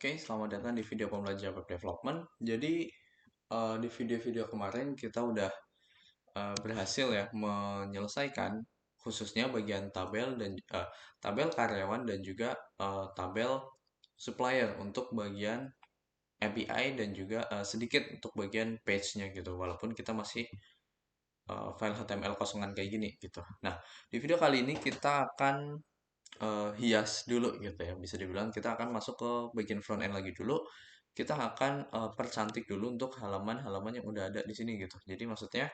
Oke, selamat datang di video pembelajaran web development. Jadi, di video-video kemarin kita udah berhasil ya menyelesaikan khususnya bagian tabel karyawan dan juga tabel supplier untuk bagian API dan juga sedikit untuk bagian page-nya gitu. Walaupun kita masih file HTML kosongan kayak gini gitu. Nah, di video kali ini kita akan hias dulu gitu ya. Bisa dibilang kita akan masuk ke bagian front end lagi dulu. Kita akan percantik dulu untuk halaman-halaman yang udah ada di sini gitu. Jadi maksudnya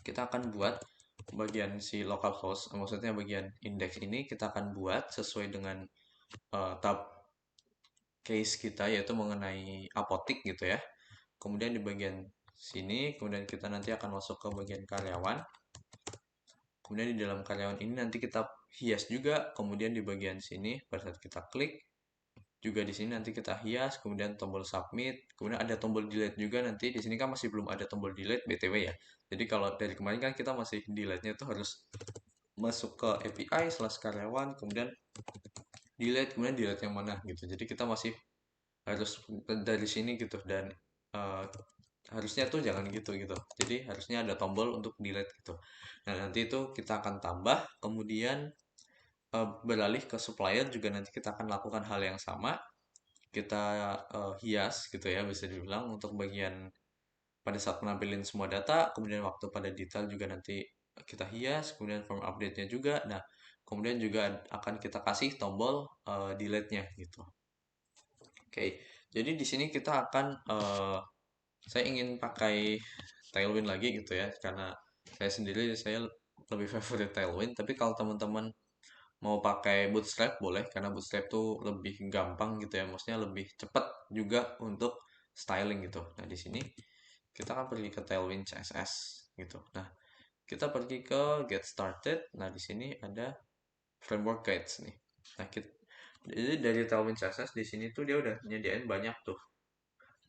kita akan buat bagian si localhost, maksudnya bagian index ini kita akan buat sesuai dengan tab case kita yaitu mengenai apotik gitu ya. Kemudian di bagian sini, kemudian kita nanti akan masuk ke bagian karyawan. Kemudian di dalam karyawan ini nanti kita hias juga, kemudian di bagian sini pada saat kita klik juga di sini nanti kita hias, kemudian tombol submit, kemudian ada tombol delete juga nanti di sini kan masih belum ada tombol delete BTW ya. Jadi kalau dari kemarin kan kita masih delete-nya tuh harus masuk ke API slash karyawan, kemudian delete, kemudian delete yang mana gitu. Jadi kita masih harus dari sini gitu dan eh, harusnya tuh jangan gitu gitu. Jadi harusnya ada tombol untuk delete gitu. Nah, nanti itu kita akan tambah, kemudian beralih ke supplier juga nanti kita akan lakukan hal yang sama. Kita hias gitu ya bisa dibilang untuk bagian pada saat menampilkan semua data, kemudian waktu pada detail juga nanti kita hias, kemudian form update-nya juga. Nah, kemudian juga akan kita kasih tombol delete-nya gitu. Oke, jadi di sini kita akan saya ingin pakai Tailwind lagi gitu ya, karena saya lebih favorite Tailwind. Tapi kalau teman-teman mau pakai Bootstrap boleh, karena Bootstrap tuh lebih gampang gitu ya, maksudnya lebih cepat juga untuk styling gitu. Nah di sini kita akan pergi ke Tailwind CSS gitu. Nah kita pergi ke Get Started. Nah di sini ada Framework Guides nih. Nah jadi dari Tailwind CSS di sini tuh dia udah nyediain banyak tuh.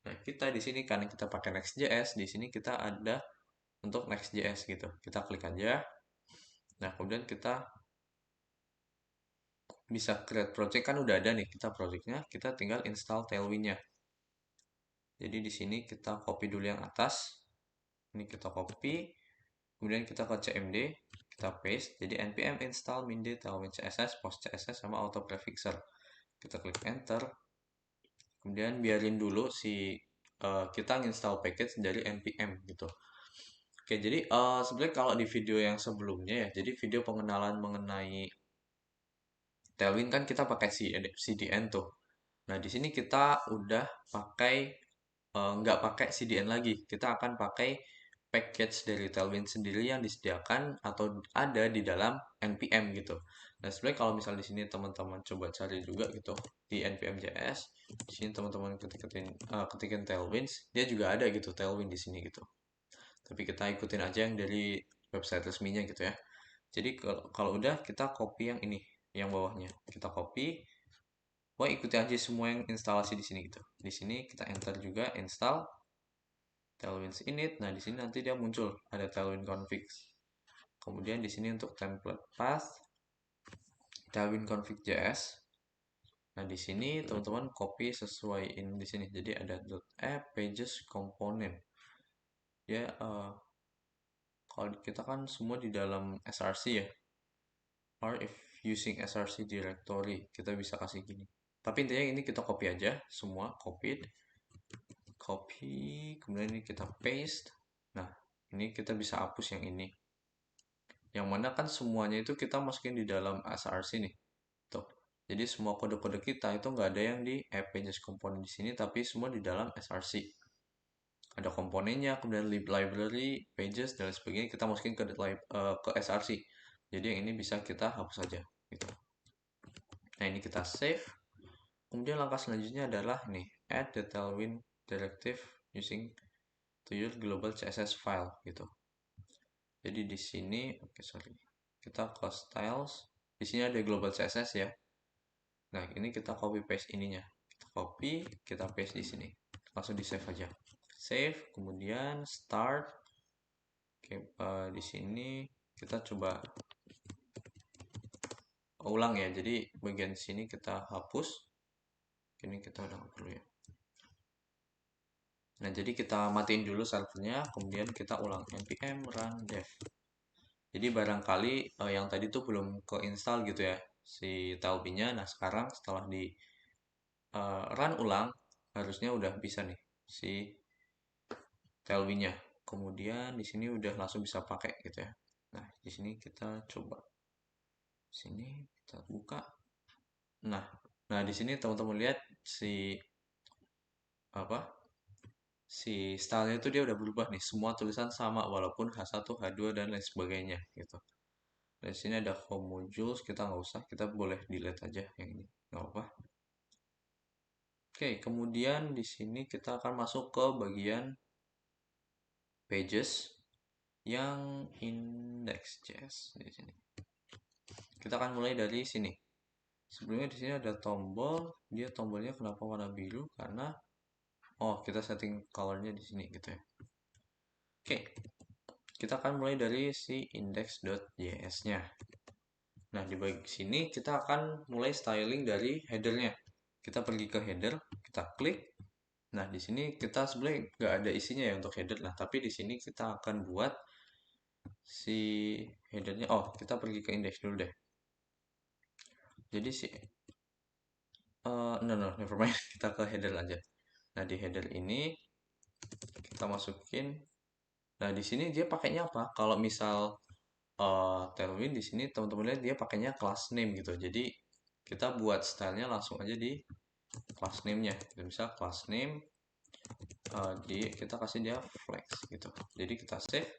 Nah, kita di sini karena kita pakai Next.js, di sini kita ada untuk Next.js gitu. Kita klik aja. Nah, kemudian kita bisa create project kan udah ada nih kita projectnya. Kita tinggal install Tailwind-nya. Jadi di sini kita copy dulu yang atas. Ini kita copy. Kemudian kita ke CMD, kita paste. Jadi npm install min tailwind css, post css sama auto prefixer. Kita klik enter. Kemudian biarin dulu kita install package dari npm gitu. Oke, jadi sebenarnya kalau di video yang sebelumnya ya, jadi video pengenalan mengenai Tailwind kan kita pakai CDN tuh. Nah, di sini kita udah pakai nggak pakai CDN lagi. Kita akan pakai package dari Tailwind sendiri yang disediakan atau ada di dalam npm gitu. Nah, sebenarnya kalau misal di sini teman-teman coba cari juga gitu di npm.js, di sini teman-teman ketikin Tailwinds, dia juga ada gitu Tailwind di sini gitu. Tapi kita ikutin aja yang dari website resminya gitu ya. Jadi kalau udah kita copy yang ini, yang bawahnya. Kita copy, wah ikuti aja semua yang instalasi di sini gitu. Di sini kita enter juga install Tailwind init. Nah, di sini nanti dia muncul ada Tailwind config. Kemudian di sini untuk template path Tailwind config.js. Nah, di sini teman-teman copy sesuai ini di sini. Jadi ada .app pages component. Ya, kalau kita kan semua di dalam src ya. Or if using src directory, kita bisa kasih gini. Tapi intinya ini kita copy aja, semua copied. Copy, kemudian ini kita paste. Nah, ini kita bisa hapus yang ini. Yang mana kan semuanya itu kita masukin di dalam src nih. Tuh. Jadi semua kode-kode kita itu nggak ada yang di app pages component di sini, tapi semua di dalam src. Ada komponennya, kemudian lib library, pages, dan lain sebagainya kita masukin ke src. Jadi yang ini bisa kita hapus saja. Gitu. Nah ini kita save. Kemudian langkah selanjutnya adalah nih add the tailwind directive using to your global CSS file gitu. Jadi di sini, oke sorry, kita ke styles. Di sini ada global CSS ya. Nah ini kita copy paste ininya. Kita copy, kita paste di sini. Langsung di save aja. Save, kemudian start. Oke, di sini kita coba ulang ya. Jadi bagian sini kita hapus. Ini kita udah nggak perlu ya. Nah, jadi kita matiin dulu servernya, kemudian kita ulang npm run dev. Jadi barangkali yang tadi tuh belum keinstall gitu ya, si Tailwind-nya. Nah, sekarang setelah di run ulang, harusnya udah bisa nih si Tailwind-nya. Kemudian di sini udah langsung bisa pakai gitu ya. Nah, di sini kita coba. Sini kita buka. Nah, nah di sini teman-teman lihat si apa? Si stylenya itu dia udah berubah nih. Semua tulisan sama walaupun H1, H2 dan lain sebagainya gitu. Dan sini ada home modules, kita nggak usah, kita boleh delete aja yang ini, nggak apa. Oke, kemudian di sini kita akan masuk ke bagian pages yang index.js di sini. Kita akan mulai dari sini. Sebelumnya di sini ada tombol, dia tombolnya kenapa warna biru? Karena oh kita setting colornya di sini gitu ya. Oke, kita akan mulai dari si index.js-nya. Nah, di bagian sini kita akan mulai styling dari headernya. Kita pergi ke header, kita klik. Nah, di sini kita sebenarnya nggak ada isinya ya untuk header. Nah, tapi di sini kita akan buat si headernya. Oh, kita pergi ke index dulu deh. Jadi si no, never mind. Kita ke header aja. Nah, di header ini kita masukin. Nah, di sini dia pakainya apa? Kalau misal Tailwind di sini teman-teman lihat dia pakainya class name gitu. Jadi kita buat stylenya langsung aja di class name-nya. Kita bisa class name kita kasih dia flex gitu. Jadi kita save.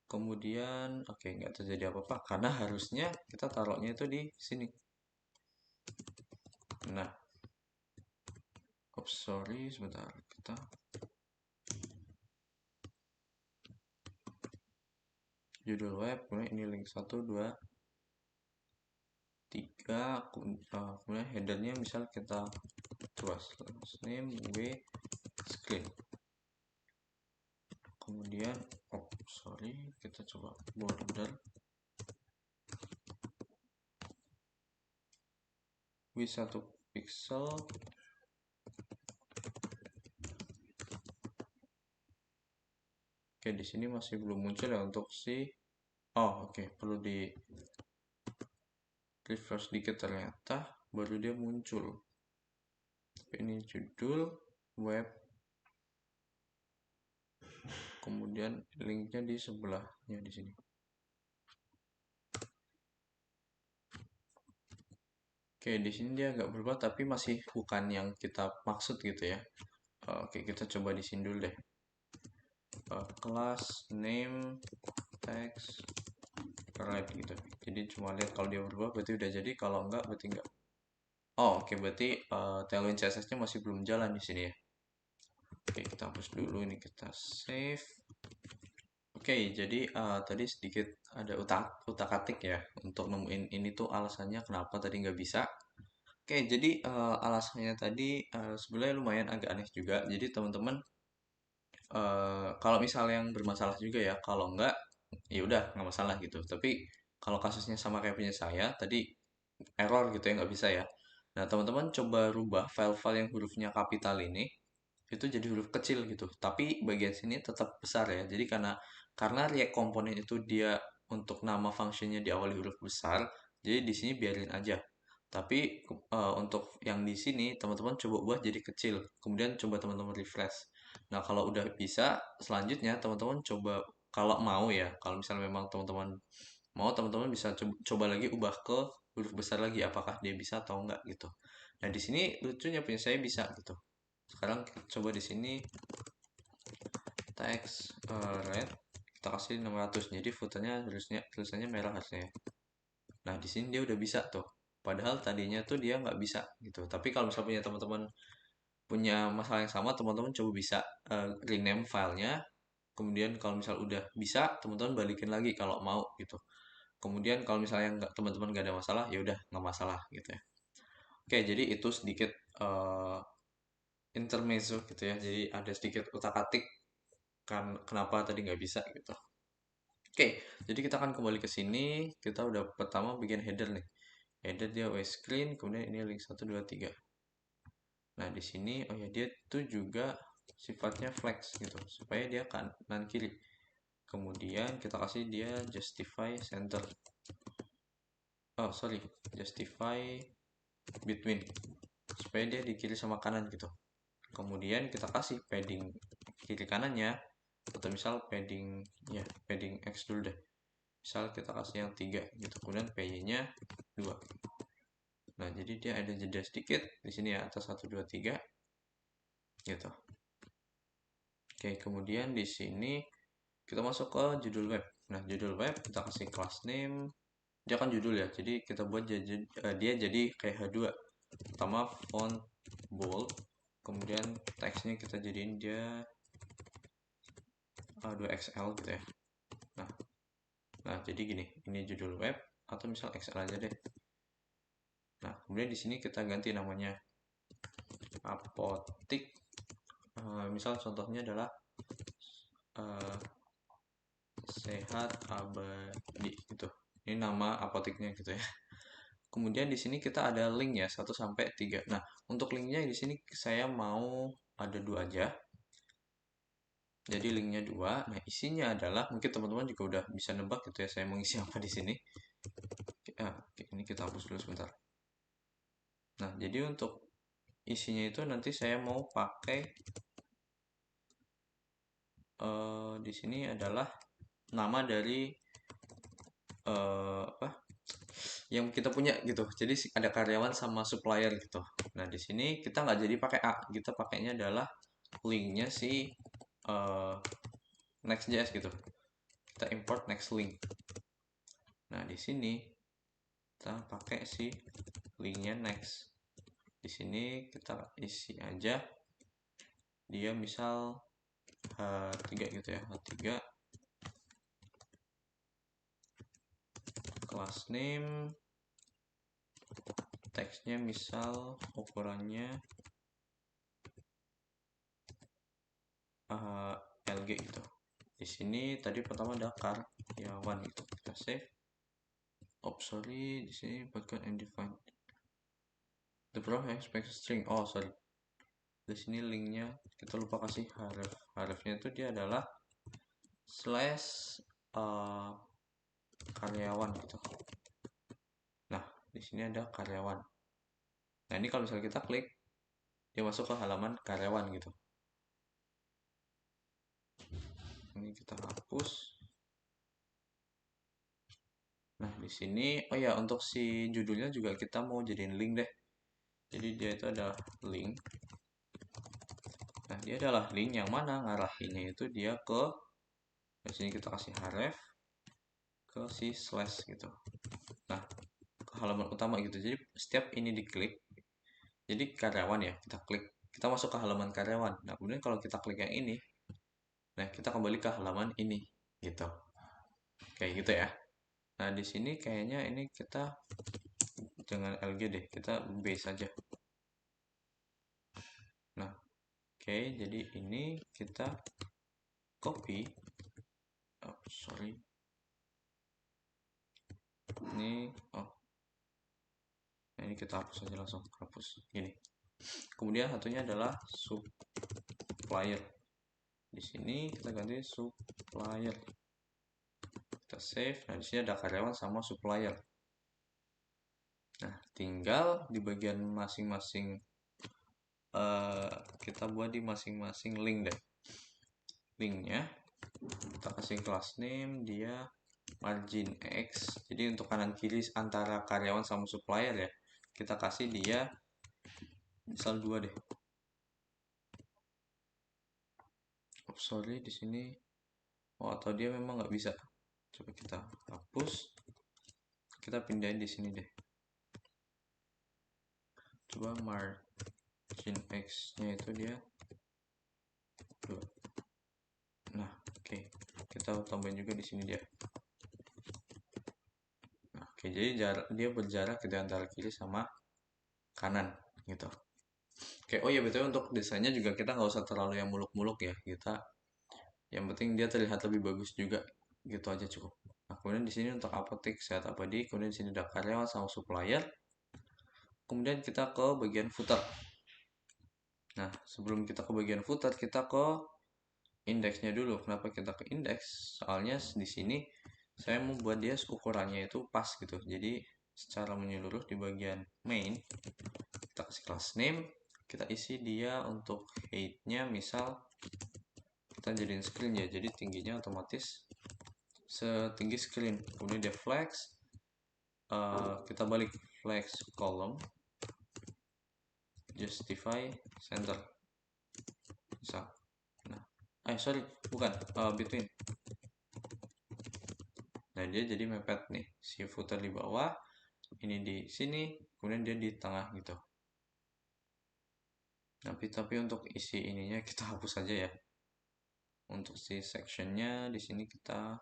Kemudian oke nggak terjadi apa-apa karena harusnya kita taruhnya itu di sini. Nah, oops sorry sebentar kita judul web kemudian ini link 1 2 3 kemudian headernya misal kita coba name w screen. Kemudian oh sorry kita coba border width 1 pixel. Oke, di sini masih belum muncul ya untuk si oh oke perlu di refresh dikit ternyata baru dia muncul. Ini judul web, kemudian linknya di sebelahnya di sini. Oke, di sini dia agak berubah tapi masih bukan yang kita maksud gitu ya. Oke, kita coba di sini dulu deh. Class name text right gitu. Jadi cuma lihat kalau dia berubah berarti udah jadi, kalau enggak berarti enggak. Oh, oke berarti Tailwind CSS-nya masih belum jalan di sini ya. Oke, kita hapus dulu ini, kita save. Oke, jadi tadi sedikit ada utak-atik ya untuk nemuin ini tuh alasannya kenapa tadi nggak bisa. Oke, jadi alasannya tadi sebenarnya lumayan agak aneh juga. Jadi teman-teman kalau misalnya yang bermasalah juga ya, kalau nggak ya udah nggak masalah gitu. Tapi kalau kasusnya sama kayak punya saya tadi error gitu ya nggak bisa ya. Nah teman-teman coba rubah file-file yang hurufnya kapital ini itu jadi huruf kecil gitu. Tapi bagian sini tetap besar ya. Jadi karena React komponen itu dia untuk nama fungsinya diawali huruf besar, jadi di sini biarin aja. Tapi untuk yang di sini teman-teman coba buat jadi kecil. Kemudian coba teman-teman refresh. Nah, kalau udah bisa, selanjutnya teman-teman coba kalau mau ya, kalau misalnya memang teman-teman mau teman-teman bisa coba lagi ubah ke huruf besar lagi apakah dia bisa atau enggak gitu. Nah, di sini lucunya punya saya bisa gitu. Sekarang coba di sini text red kita kasih 600 jadi footernya harusnya tulisannya merah harusnya. Nah di sini dia udah bisa tuh. Padahal tadinya tuh dia nggak bisa gitu. Tapi kalau misalnya punya teman-teman punya masalah yang sama, teman-teman coba bisa rename filenya. Kemudian kalau misal udah bisa, teman-teman balikin lagi kalau mau gitu. Kemudian kalau misalnya nggak teman-teman nggak ada masalah, ya udah nggak masalah gitu ya. Oke, jadi itu sedikit intermezzo gitu ya. Jadi ada sedikit utak-atik kan kenapa tadi nggak bisa gitu. Oke, jadi kita akan kembali ke sini. Kita udah pertama bikin header nih. Header dia white screen, kemudian ini link 1 2 3. Nah, di sini oh ya dia tuh juga sifatnya flex gitu, supaya dia kanan kiri. Kemudian kita kasih dia justify center. Oh, sorry, justify between, supaya dia di kiri sama kanan gitu. Kemudian kita kasih padding kiri kanannya, atau misal padding ya padding X dulu deh. Misal kita kasih yang 3 gitu, kemudian PY-nya 2. Nah, jadi dia ada jeda sedikit di sini ya, atas 1 2 3 gitu. Oke, kemudian di sini kita masuk ke judul web. Nah, judul web kita kasih class name. Dia kan judul ya, jadi kita buat dia jadi kayak H2. Pertama font bold, kemudian teksnya kita jadiin dia 2XL gitu ya. Nah, jadi gini, ini judul web atau misal XL aja deh. Nah, kemudian di sini kita ganti namanya apotik. Misal contohnya adalah uh, sehat abadi gitu. Ini nama apotiknya gitu ya. Kemudian di sini kita ada link ya 1 sampai 3. Nah, untuk linknya di sini saya mau ada 2 aja. Jadi linknya 2. Nah, isinya adalah mungkin teman-teman juga udah bisa nebak gitu ya saya mau isi apa di sini. Oke, ini kita hapus dulu sebentar. Nah, jadi untuk isinya itu nanti saya mau pakai di sini adalah nama dari apa yang kita punya gitu. Jadi ada karyawan sama supplier gitu. Nah, di sini kita nggak jadi pakai A, kita pakainya adalah linknya si Next.js gitu. Kita import next link. Nah, di sini kita pakai si linknya next. Di sini kita isi aja dia misal H3 gitu ya, H3 class name, teksnya misal ukurannya LG gitu. Di sini tadi pertama ada karyawan gitu. Kita save. Oh, sorry, di sini buatkan and define. The program expects string. Oh, sorry. Di sini linknya kita lupa kasih href. Hrefnya itu dia adalah slash karyawan gitu. Nah, di sini ada karyawan. Nah, ini kalau misalnya kita klik, dia masuk ke halaman karyawan gitu. Ini kita hapus. Nah, di sini, oh ya, untuk si judulnya juga kita mau jadiin link deh. Jadi dia itu ada link. Nah, dia adalah link yang mana ngarahinnya itu dia ke, di sini kita kasih href ke si slash gitu. Nah, ke halaman utama gitu. Jadi setiap ini diklik, jadi karyawan ya, kita klik, kita masuk ke halaman karyawan. Nah, kemudian kalau kita klik yang ini, nah kita kembali ke halaman ini gitu. Kayak gitu ya. Nah, di sini kayaknya ini kita jangan LG deh, kita base aja. Nah, oke, jadi ini kita copy. Oh, sorry. Ini, oh, nah ini kita hapus aja langsung, hapus. Gini. Kemudian satunya adalah supplier. Di sini kita ganti supplier. Kita save. Nah, di sini ada karyawan sama supplier. Nah, tinggal di bagian masing-masing kita buat di masing-masing link deh. Linknya kita kasih class name dia margin X. Jadi untuk kanan kiri antara karyawan sama supplier ya, kita kasih dia misal 2 deh. Oh, sorry di sini. Oh, atau dia memang nggak bisa. Coba kita hapus. Kita pindahin di sini deh. Coba margin X-nya itu dia 2. Nah, oke. Kita tambahin juga di sini dia. Nah, oke, jadi dia berjarak di antara kiri sama kanan gitu. Oke, oh ya betul untuk desainnya juga kita nggak usah terlalu yang muluk-muluk ya. Kita yang penting dia terlihat lebih bagus juga. Gitu aja cukup. Nah, kemudian di sini untuk apotek sehat abadi, kemudian di sini ada karyawan sama supplier. Kemudian kita ke bagian footer. Nah, sebelum kita ke bagian footer, kita ke indeksnya dulu. Kenapa kita ke indeks? Soalnya di sini saya mau buat dia ukurannya itu pas gitu. Jadi secara menyeluruh di bagian main, kita kasih class name, kita isi dia untuk height-nya, misal kita jadiin screen ya, jadi tingginya otomatis setinggi screen. Kemudian dia flex, kita balik flex column, justify center misal. Nah, sorry, bukan, between. Nah, dia jadi mepet nih, si footer di bawah, ini di sini, kemudian dia di tengah gitu. Tapi untuk isi ininya kita hapus saja ya. Untuk si sectionnya di sini kita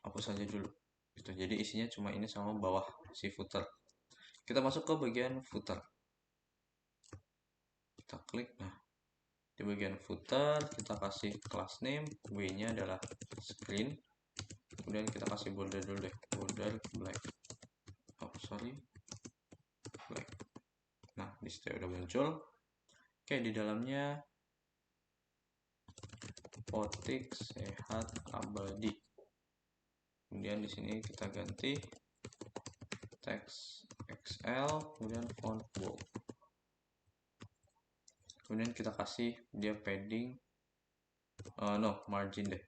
hapus saja dulu. Gitu. Jadi isinya cuma ini sama bawah si footer. Kita masuk ke bagian footer. Kita klik. Nah, di bagian footer kita kasih class name, W-nya adalah screen. Kemudian kita kasih border dulu deh, border black. Oh, sorry. Black. Nah, di situ udah muncul. Oke, di dalamnya Potik Sehat Abadi. Kemudian di sini kita ganti teks XL, kemudian font bold. Kemudian kita kasih dia padding, no, margin deh.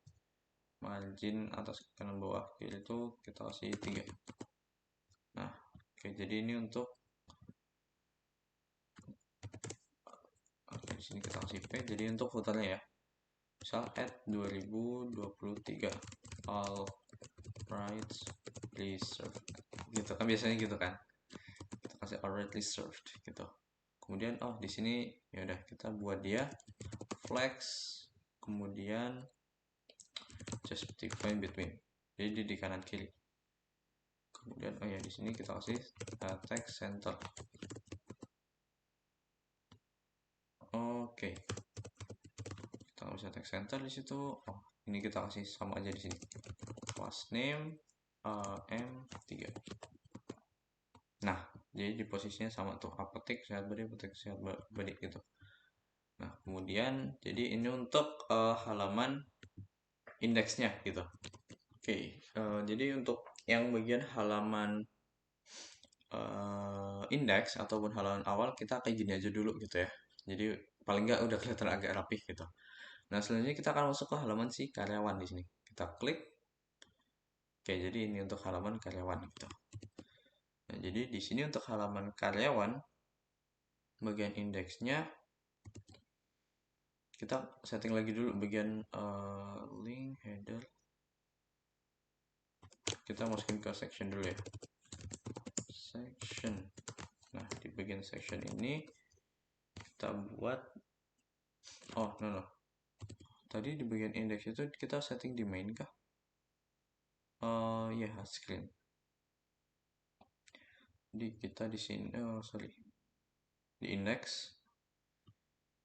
Margin atas kanan bawah kiri itu kita kasih 3. Nah, oke, jadi ini untuk di sini kita kasih P. Jadi untuk footernya ya. Misal add 2023 all rights reserved. Gitu kan biasanya gitu kan. Kita kasih already reserved gitu. Kemudian di sini ya udah kita buat dia flex, kemudian just define between. Jadi di kanan kiri. Kemudian ya di sini kita kasih text center. Oke. Kita nggak bisa text center di situ. Ini kita kasih sama aja di sini. Class name M3. Nah, jadi di posisinya sama tuh, apotek sehat badi gitu. Nah, kemudian jadi ini untuk halaman indeksnya gitu. Oke, jadi untuk yang bagian halaman indeks ataupun halaman awal kita kayak gini aja dulu gitu ya. Jadi paling nggak udah kelihatan agak rapih gitu. Nah, selanjutnya kita akan masuk ke halaman si karyawan di sini. Kita klik. Oke, jadi ini untuk halaman karyawan gitu. Nah, jadi di sini untuk halaman karyawan bagian indeksnya kita setting lagi dulu bagian link header. Kita masukin ke section dulu ya. Section. Nah, di bagian section ini kita buat no. Tadi di bagian index itu kita setting di main kah? Ya, screen. Di kita di sini, sorry. Di index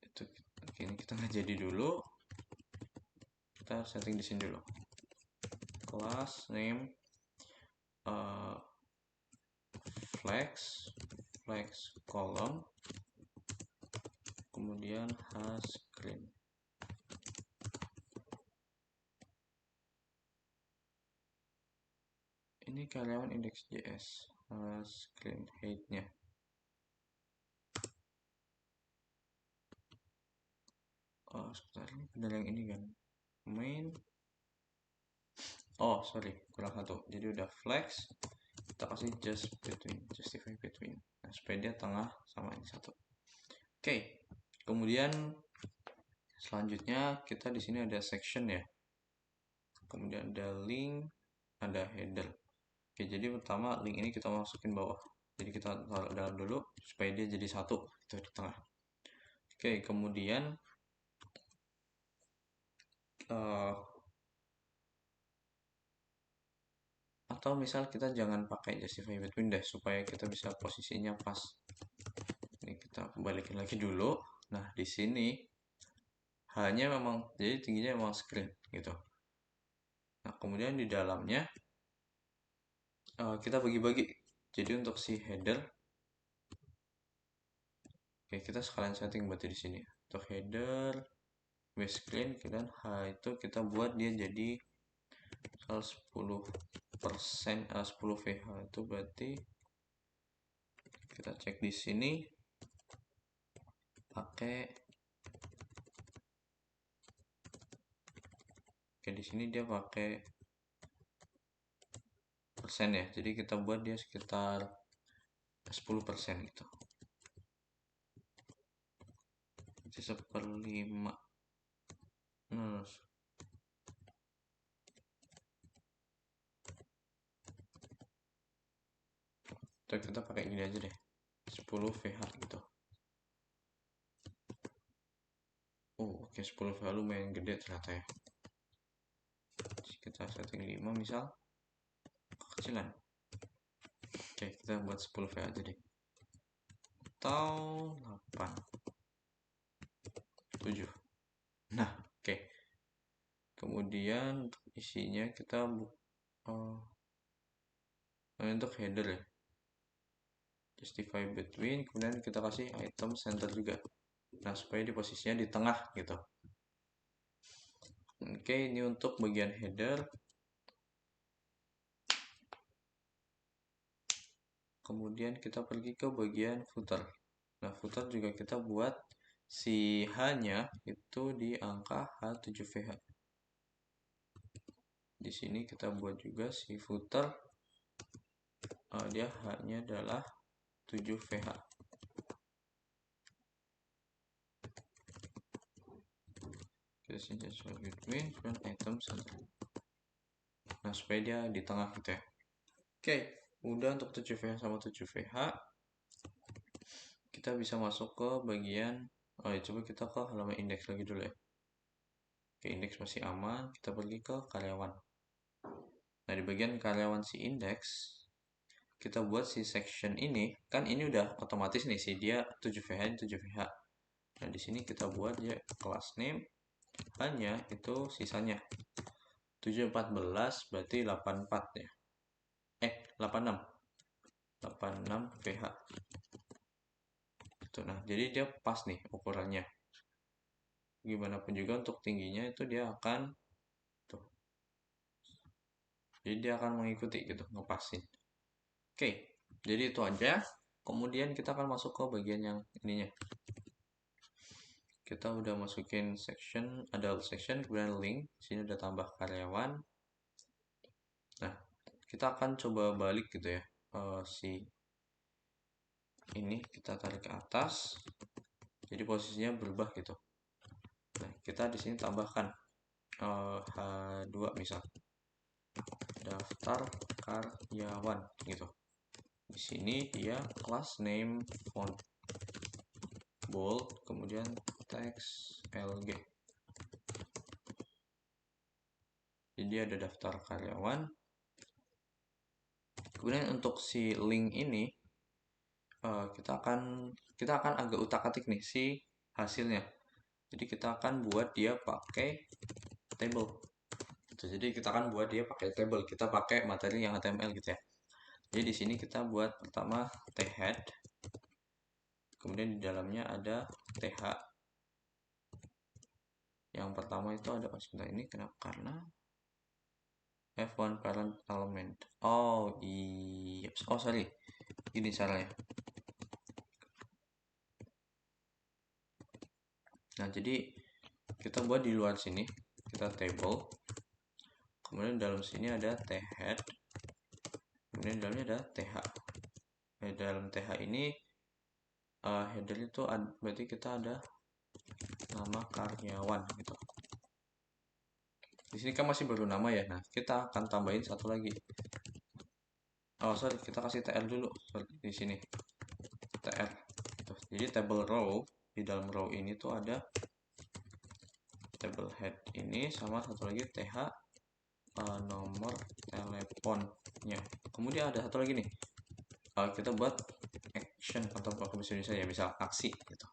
itu ini kita nggak jadi dulu. Kita setting di sini dulu. Class name flex column, kemudian screen. Ini karyawan index.js screen height-nya. Sebentar, ini benar yang ini kan main. Sorry, kurang satu. Jadi udah flex, kita kasih justify between. Nah, supaya dia tengah sama ini satu. Oke, kemudian selanjutnya kita di sini ada section ya. Kemudian ada link, ada header. Oke, jadi pertama link ini kita masukin bawah. Jadi kita taruh dalam dulu supaya dia jadi satu itu di tengah. Oke, kemudian atau misal kita jangan pakai justify between deh supaya kita bisa posisinya pas. Ini kita balikin lagi dulu. Nah, di sini hanya memang jadi tingginya memang screen gitu. Nah, kemudian di dalamnya kita bagi-bagi. Jadi untuk si header Oke, kita sekalian setting berarti di sini. Untuk header, base clean, dan H itu kita buat dia jadi misal 10%, 10 VH itu berarti kita cek di sini pakai. Oke, di sini dia pakai persen ya. Jadi kita buat dia sekitar 10% gitu. Jadi 1/5. Nah, kita pakai gini aja deh. 10 VH gitu. Oh, oke, 10 VH lumayan gede ternyata ya. Jadi kita setting 5 misal. Kecilan. Oke, kita buat 10 VH aja deh. Atau 8. 7. Nah, oke. Kemudian untuk isinya kita untuk header ya. Justify between, kemudian kita kasih item center juga. Nah, supaya di posisinya di tengah gitu. Oke, ini untuk bagian header. Kemudian kita pergi ke bagian footer. Nah, footer juga kita buat si H-nya itu di angka H7VH. Di sini kita buat juga si footer, dia H-nya adalah 7VH. Kita sini between dan item center. Nah, supaya dia di tengah gitu ya. Oke, udah untuk 7VH sama 7VH. Kita bisa masuk ke bagian, coba kita ke halaman indeks lagi dulu ya. Oke, indeks masih aman, kita pergi ke karyawan. Nah, di bagian karyawan si indeks, kita buat si section ini, kan ini udah otomatis nih sih, dia 7VH, 7VH. Nah, di sini kita buat dia class name, hanya itu sisanya. 714 berarti 84 ya. 86. 86 VH. Gitu. Nah, jadi dia pas nih ukurannya. Gimana pun juga untuk tingginya itu dia akan tuh. Jadi dia akan mengikuti gitu, ngepasin. Oke, jadi itu aja. Kemudian kita akan masuk ke bagian yang ininya. Kita udah masukin section, adult section, kemudian link. Sini udah tambah karyawan. Nah, kita akan coba balik gitu ya. Si ini kita tarik ke atas. Jadi posisinya berubah gitu. Nah, kita di sini tambahkan H2 misal. Daftar karyawan gitu. Di sini dia class name font bold, kemudian teks LG. Jadi ada daftar karyawan. Kemudian untuk si link ini kita akan agak utak-atik nih si hasilnya. Jadi kita akan buat dia pakai table. Gitu. Jadi kita akan buat dia pakai table. Kita pakai materi yang HTML gitu ya. Jadi di sini kita buat pertama thead. Kemudian di dalamnya ada th. Yang pertama itu ada sebentar ini kenapa? Karena F1 parent element. Oh iya. Oh sorry. Ini caranya. Nah jadi kita buat di luar sini. Kita table. Kemudian dalam sini ada thead. Kemudian di dalamnya ada th. Nah, dalam th ini header itu berarti kita ada nama karyawan gitu. Di sini kan masih baru nama ya. Nah kita akan tambahin satu lagi. Oh sorry, kita kasih tr dulu di sini. Tr. Jadi table row, di dalam row ini tuh ada table head ini sama satu lagi th nomor teleponnya. Kemudian ada satu lagi nih. Kita buat action atau bahasa Indonesia ya, misal aksi gitu.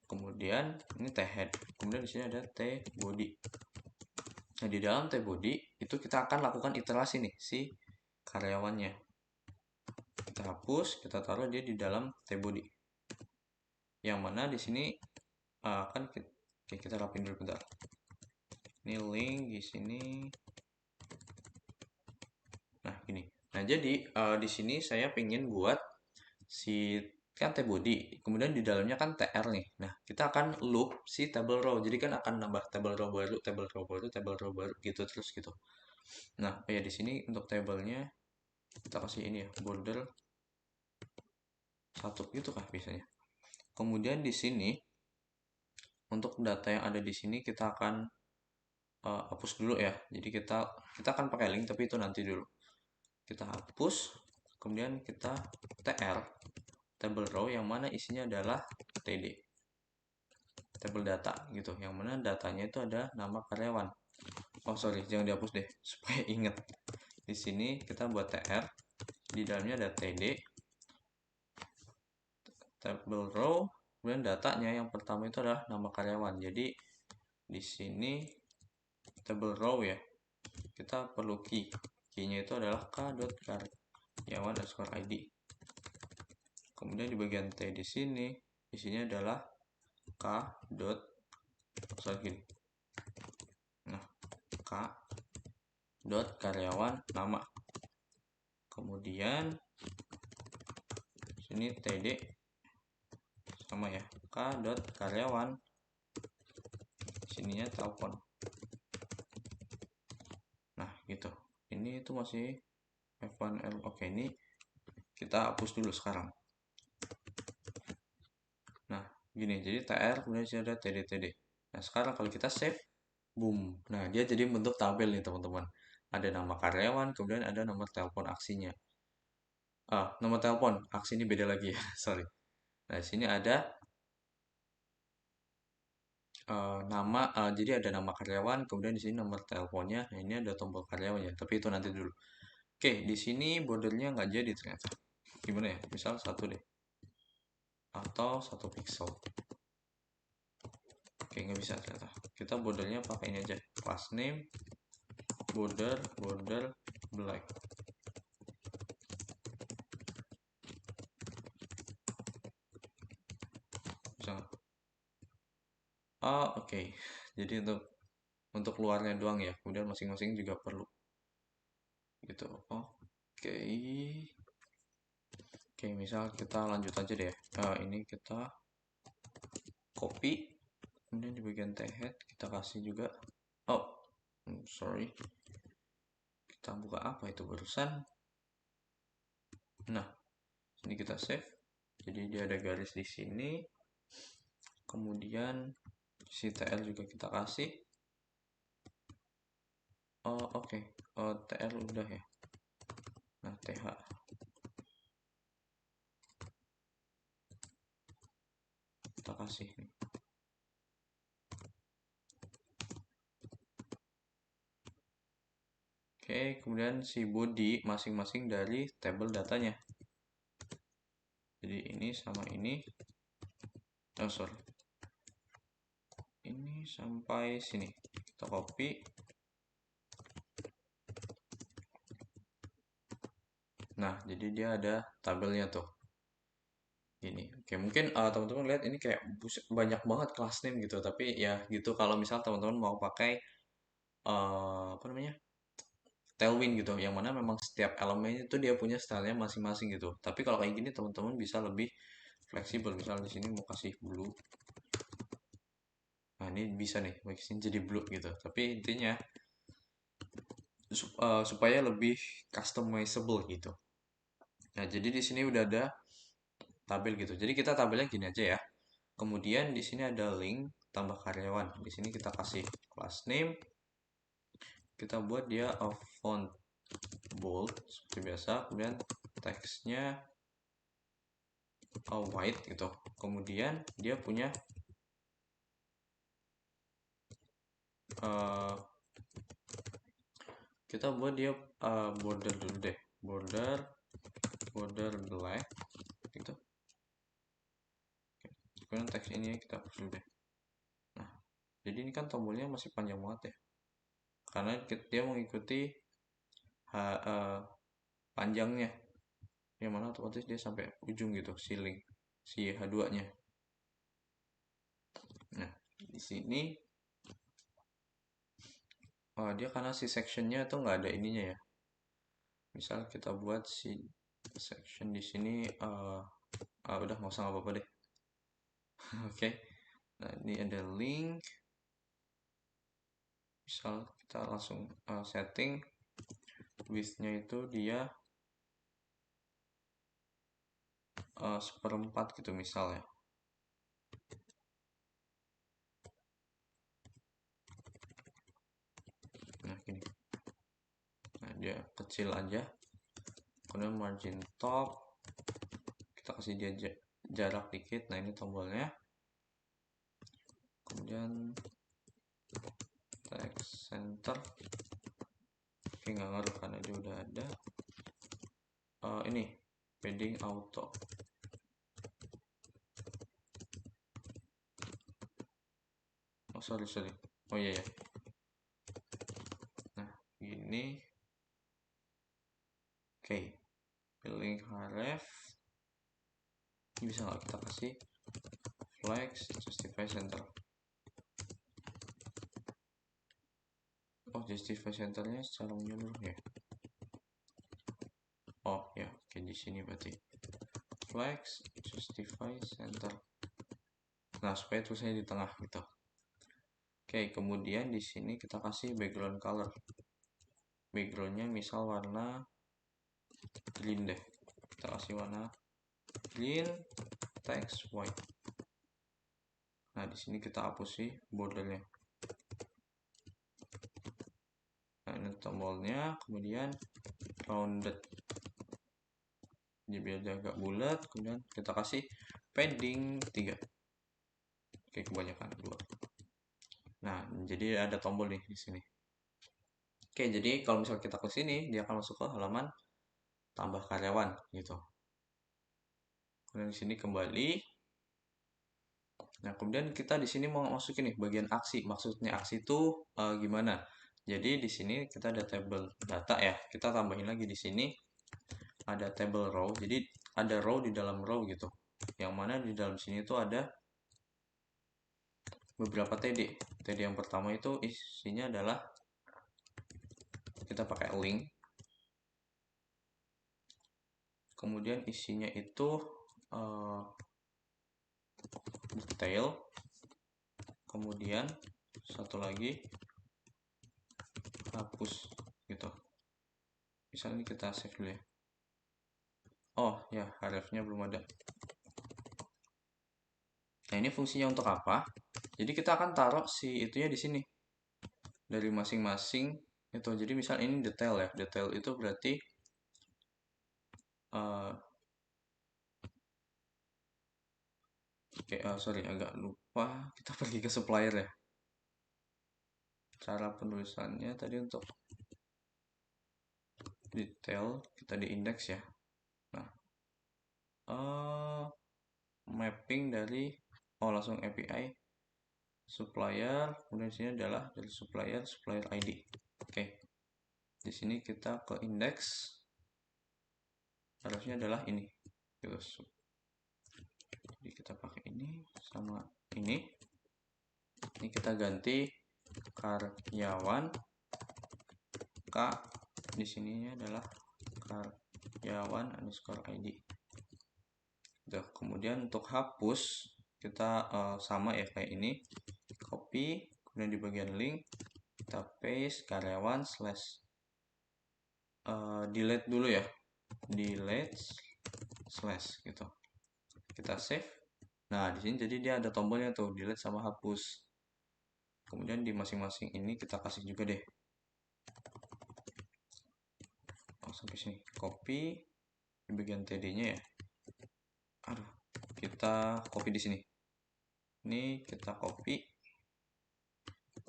Kemudian ini t head. Kemudian di sini ada t body. Nah, di dalam t body itu kita akan lakukan iterasi nih si karyawannya. Kita hapus, kita taruh dia di dalam t body. yang mana di sini kan kita rapin dulu bentar. Ini link di sini. Nah, gini. Nah, jadi di sini saya pengen buat si kan tbody, kemudian di dalamnya kan tr nih. Nah, kita akan loop si table row. Jadi kan akan nambah table row baru, table row baru, table row baru gitu terus gitu. Nah, ya di sini untuk tablenya kita kasih ini ya, border satu gitu kah biasanya. Kemudian di sini untuk data yang ada di sini kita akan hapus dulu ya. Jadi kita akan pakai link tapi itu nanti dulu. Kita hapus, kemudian kita tr table row yang mana isinya adalah td, table data gitu. Yang mana datanya itu ada nama karyawan. Oh sorry, jangan dihapus deh supaya inget. Di sini kita buat tr, di dalamnya ada td, table row, kemudian datanya yang pertama itu adalah nama karyawan. Jadi di sini table row ya, kita perlu key-nya itu adalah k.karyawan_id. Kemudian di bagian t di sini isinya adalah k. Sorry, nah k. karyawan nama. Kemudian sini td sama ya, k. karyawan, sininya telepon. Nah gitu, ini itu masih F1L. Oke, ini kita hapus dulu sekarang. Nah gini, jadi tr kemudian ada td. Nah sekarang kalau kita save, boom, nah dia jadi bentuk tabel nih teman-teman. Ada nama karyawan, kemudian ada nomor telepon aksinya. Nomor telepon aksi ini beda lagi ya. Sorry. Nah sini ada nama, jadi ada nama karyawan, kemudian di sini nomor teleponnya. Nah ini ada tombol karyawan ya, tapi itu nanti dulu. Oke, di sini bordernya nggak jadi ternyata. Gimana ya? Misal satu deh, atau 1 pixel. Oke, nggak bisa ternyata. Kita bordernya pakai ini aja, class name border black. Bisa nggak? Oke. Jadi untuk luarnya doang ya. Kemudian masing-masing juga perlu gitu. Oke. Oke, misal kita lanjut aja deh. Ini kita copy, kemudian di bagian head kita kasih juga. Sorry. Kita buka apa itu barusan? Nah, ini kita save. Jadi dia ada garis di sini. Kemudian si tl juga kita kasih. Oke. tl udah ya. Nah, th kita kasih nih. Oke, kemudian si body masing-masing dari table datanya. Jadi ini sama ini. Sorry. Ini sampai sini. Kita copy. Nah, jadi dia ada tabelnya tuh. Ini. Oke, mungkin teman-teman lihat ini kayak banyak banget class name gitu. Tapi ya gitu, kalau misal teman-teman mau pakai apa namanya? Tailwind gitu, yang mana memang setiap elemennya itu dia punya stylenya masing-masing gitu. Tapi kalau kayak gini teman-teman bisa lebih fleksibel. Misal di sini mau kasih blue, nah ini bisa nih bikin jadi blue gitu. Tapi intinya supaya lebih customizable gitu. Nah jadi di sini udah ada tabel gitu. Jadi kita tabelnya gini aja ya. Kemudian di sini ada link tambah karyawan. Di sini kita kasih class name. Kita buat dia font bold seperti biasa. Kemudian teksnya white gitu. Kemudian dia punya kita buat dia border dulu deh, border black gitu. Kemudian teks ini kita hapus dulu deh. Nah jadi ini kan tombolnya masih panjang banget ya, karena dia mengikuti panjangnya, yang mana otomatis dia sampai ujung gitu si link si H2 nya. di sini dia karena si sectionnya tuh nggak ada ininya ya. Misal kita buat si section di sini udah nggak usah apa-apa deh. Oke. Nah, ini ada link. Misal kita langsung setting width-nya itu dia 1/4 gitu misal ya. Nah, gini. Nah, dia kecil aja. Kemudian margin top kita kasih dia jarak dikit. Nah, ini tombolnya. Kemudian text center. Oke, nggak ngaruh karena dia udah ada. Ini padding auto. Oh, sorry. Oh iya ya. Nah, gini. Oke. Pilih href. Ini bisa nggak kita kasih flex justify center. Oh, justify centernya secara menyeluruh ya. Oh ya, oke di sini berarti flex justify center. Nah, supaya tulisannya di tengah gitu. Oke, kemudian di sini kita kasih background color. Backgroundnya misal warna green deh. Kita kasih warna green, text white. Nah, di sini kita hapus sih bordernya. Nah, ini tombolnya, kemudian rounded. Jadi biar dia agak bulat, kemudian kita kasih padding 3. Oke, kebanyakan 2. Nah, jadi ada tombol nih di sini. Oke, jadi kalau misalnya kita ke sini, dia akan masuk ke halaman tambah karyawan gitu. Kemudian di sini kembali. Nah, kemudian kita di sini mau masukin nih bagian aksi. Maksudnya aksi itu gimana? Jadi di sini kita ada table data ya. Kita tambahin lagi di sini ada table row. Jadi ada row di dalam row gitu. Yang mana di dalam sini tuh ada beberapa TD. TD yang pertama itu isinya adalah kita pakai link. Kemudian isinya itu detail. Kemudian satu lagi hapus gitu. Misalnya kita save dulu ya. Oh ya, href-nya belum ada. Nah, ini fungsinya untuk apa? Jadi kita akan taruh si itunya di sini. Dari masing-masing itu. Jadi misal ini detail ya. Detail itu berarti sorry agak lupa. Kita pergi ke supplier ya. Cara penulisannya tadi untuk detail kita di index ya. Nah, mapping dari langsung API supplier, kemudian sini adalah dari supplier ID. Oke. Di sini kita ke index, harusnya adalah ini. Gitu. Jadi kita pakai ini sama ini. Ini kita ganti karyawan K, di sininya adalah karyawan underscore ID. Tuh, kemudian untuk hapus kita sama ya kayak ini, copy, kemudian di bagian link kita paste karyawan slash delete dulu ya, delete slash gitu. Kita save. Nah, di sini jadi dia ada tombolnya tuh, delete sama hapus. Kemudian di masing-masing ini kita kasih juga deh. Sampai sini. Copy di bagian TD-nya ya. Aduh, kita copy di sini. Ini kita copy,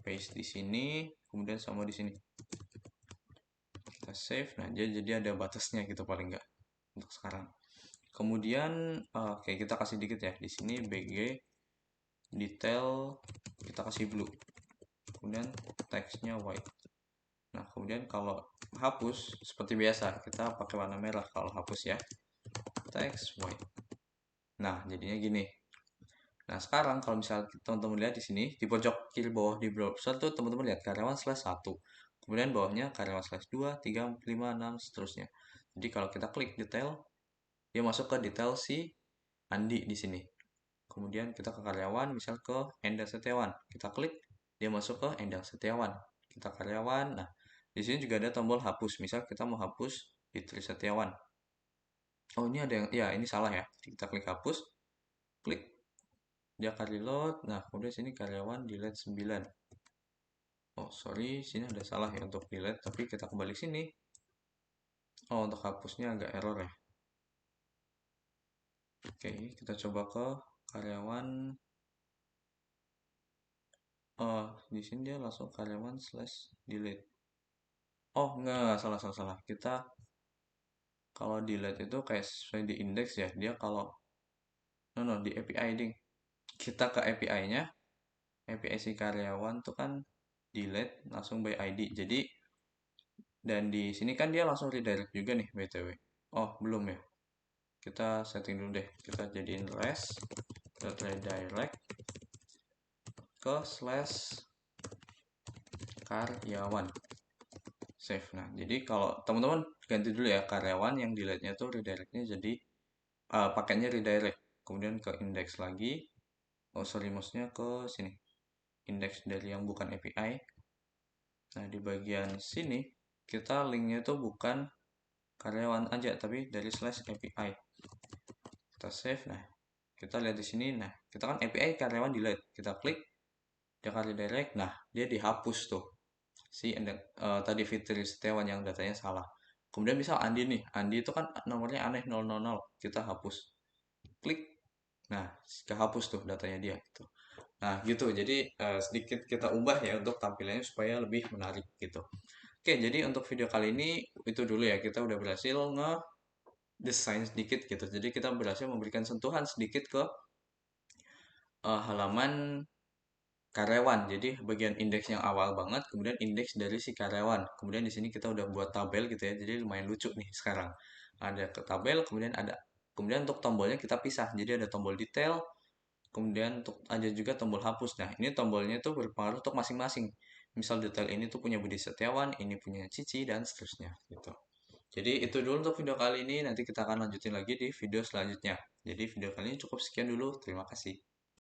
paste di sini, kemudian sama di sini. Kita save. Nah, jadi ada batasnya gitu paling enggak untuk sekarang. Kemudian oke, kita kasih dikit ya. Di sini BG detail kita kasih blue. Kemudian teksnya white. Nah, kemudian kalau hapus seperti biasa kita pakai warna merah kalau hapus ya. Text white. Nah, jadinya gini. Nah, sekarang kalau misalnya teman-teman lihat di sini, di pojok kiri bawah di browser tuh teman-teman lihat karyawan slash 1. Kemudian bawahnya karyawan slash 2, 3, 5, 6, seterusnya. Jadi kalau kita klik detail, dia masuk ke detail si Andi di sini. Kemudian kita ke karyawan, misal ke Endang Setiawan. Kita klik, dia masuk ke Endang Setiawan. Kita karyawan. Nah, di sini juga ada tombol hapus. Misal kita mau hapus Fitri Setiawan. Oh, ini ada yang ya, ini salah ya. Kita klik hapus, klik dia akan reload. Nah, kemudian sini karyawan delete 9. Oh, sorry, sini ada salah ya untuk delete, tapi kita kembali sini. Oh, untuk hapusnya agak error ya. Oke, kita coba ke karyawan. Oh, di sini dia langsung karyawan slash delete. Oh, enggak, salah, salah, salah. Kita kalau delete itu kayak sesuai di index ya. Dia kalau, no, no, di API ding. Kita ke API-nya, API si karyawan tuh kan delete langsung by ID. Jadi, dan di sini kan dia langsung redirect juga nih, BTW. Oh, belum ya. Kita setting dulu deh. Kita jadiin res.redirect ke slash karyawan. Save. Nah, jadi kalau teman-teman ganti dulu ya karyawan yang delete-nya tuh redirectnya jadi pakainya redirect. Kemudian ke index lagi. Oh, sorry, maksudnya ke sini. Index dari yang bukan API. Nah, di bagian sini kita linknya tuh bukan karyawan aja, tapi dari slash API. Kita save. Nah, kita lihat di sini. Nah, kita kan API karyawan delete. Kita klik, dia akan redirect. Nah, dia dihapus tuh. Tadi Fitri Setiawan yang datanya salah. Kemudian misal Andi nih, Andi itu kan nomornya aneh 000, kita hapus. Klik, nah kehapus tuh datanya dia gitu. Nah gitu, jadi sedikit kita ubah ya untuk tampilannya supaya lebih menarik gitu. Oke, jadi untuk video kali ini itu dulu ya, kita udah berhasil nge-desain sedikit gitu. Jadi kita berhasil memberikan sentuhan sedikit ke halaman karyawan. Jadi bagian indeks yang awal banget, kemudian indeks dari si karyawan. Kemudian di sini kita udah buat tabel gitu ya. Jadi lumayan lucu nih sekarang. Ada ke tabel, kemudian untuk tombolnya kita pisah. Jadi ada tombol detail, kemudian untuk ada juga tombol hapus. Nah, ini tombolnya tuh berpengaruh untuk masing-masing. Misal detail ini tuh punya Budi Setiawan, ini punya Cici dan seterusnya gitu. Jadi itu dulu untuk video kali ini. Nanti kita akan lanjutin lagi di video selanjutnya. Jadi video kali ini cukup sekian dulu. Terima kasih.